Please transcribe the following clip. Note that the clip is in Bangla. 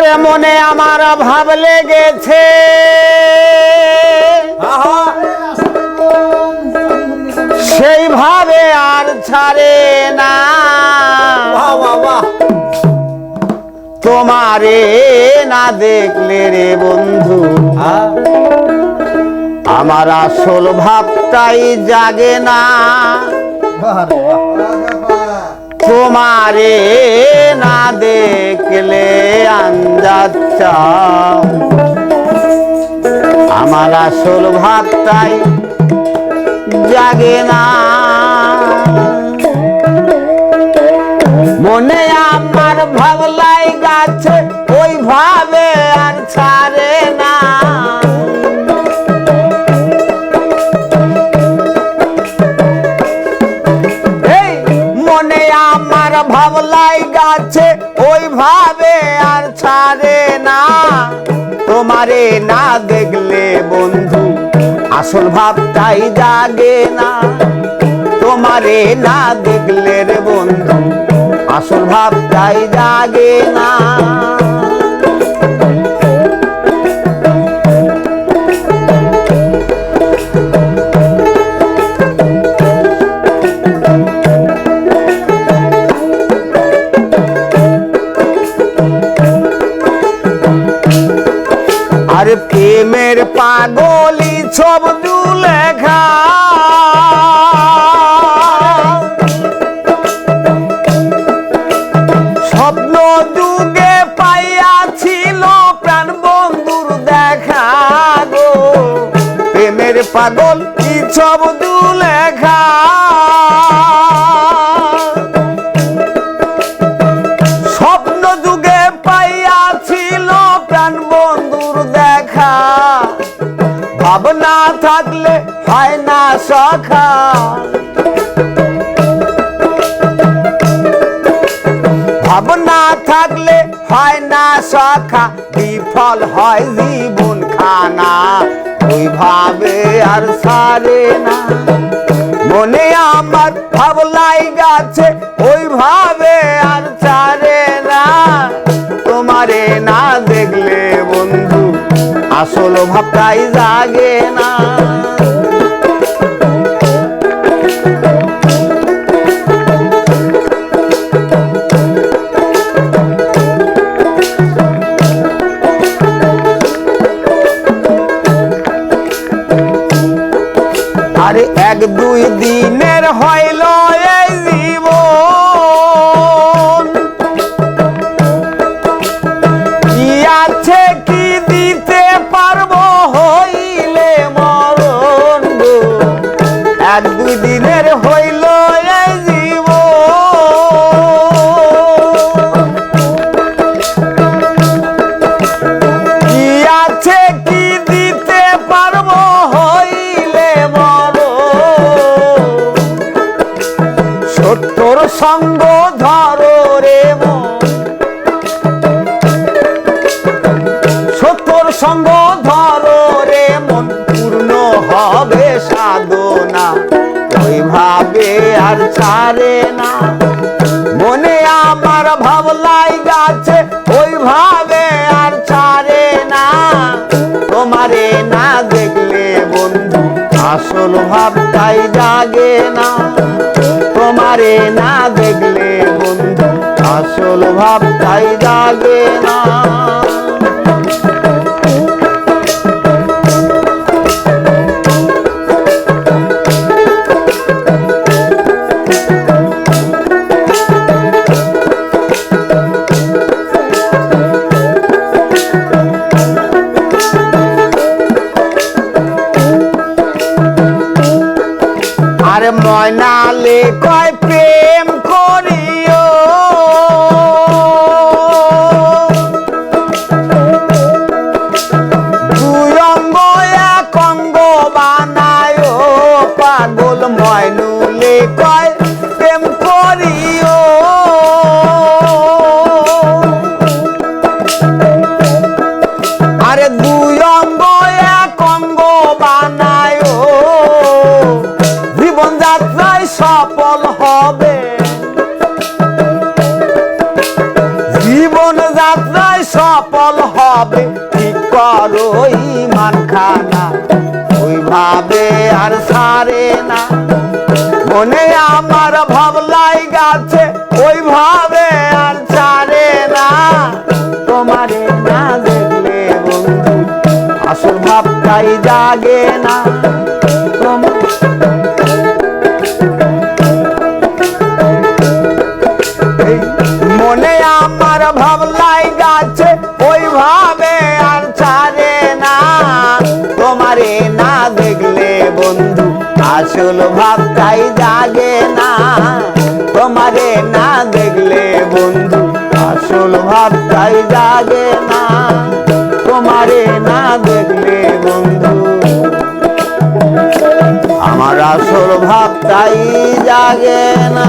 আরে মনে আমার ভাব লেগেছে সেইভাবে আর ছাড়ে না তোমারে না দেখলে রে বন্ধু আমার আসল ভাবটাই জাগে না তোমারে না দেখলে আঞ্জাচ্ছা আমার আসল ভাবটাই জাগে না মনে আমার ভাবলাই গাছে ওই ভাবে আর ছাড়ে না ভাবলাই গাছে ওই ভাবে আর ছাড়ে না তোমারে না দেখলে বন্ধু আসল ভাবটাই জাগে না তোমারে না দেখলে রে বন্ধু আসল ভাবটাই জাগে না আরে প্রেমের পাগলি ছবি লেখা স্বপ্ন যুগে পাইয়াছিল প্রাণ বন্ধুর দেখা গো প্রেমের পাগল কি ছবি লেখা স্বপ্ন যুগে পাইয়াছিল প্রাণ বন্ধুর দেখা ভাবনা থাকলে হয় না সখা ভাবনা থাকলে হয় না সখা বিফল হয় জীবন খানা ওইভাবে আর ছাড়ে না মনে আমার ভাবলাই গাছে ওইভাবে আর ছাড়ে না তোমারে না দেখলে বন্ধু আসল ভাবটাই জাগে না আরে এক দুই দিনের হইল এই জীবন কি আছে কি দিতে পারবো হইলে মরণ গো এক দুই দিনের হইল এই জীবন কি আছে কি দিতে পারবো হইলে তোর সঙ্গ ধরো রে মন সত্যর সঙ্গ ধরো রে মন পূর্ণ হবে সাধনা ওইভাবে আর ছাড়ে না মনে আমার ভাবলাই গাছে ওইভাবে আর ছাড়ে না তোমারে না দেখলে বন্ধু আসল ভাবটাই জাগে না তোমারে না দেখলে বন্ধু আসল ভাবটাই জাগে না আরে ময়নালে কয় প্রেম করিও দুই অঙ্গ এক অঙ্গ বানায় পাগল ময়নুলে কয় প্রেম করিও আরে দুই অঙ্গ এক অঙ্গ বানায় জীবন যাত্রায় সফল হবে জীবন যাত্রায় সফল হবে ঠিক করো ঈমান খানা ওইভাবে আর ছাড়ে না মনে আমার ভাবলাই গাছে ওইভাবে আর ছাড়ে না তোমারে না দেখলে বন্ধু আসল ভাবটাই জাগে না মনে আমার ভাবলাই গাছে ওইভাবে আর ছাড়ে না তোমারে না দেখলে বন্ধু আসল ভাবটাই জাগে না তোমারে না দেখলে বন্ধু আসল ভাবটাই জাগে না তোমারে না দেখলে বন্ধু আমার আসল ভাবটাই জাগে না।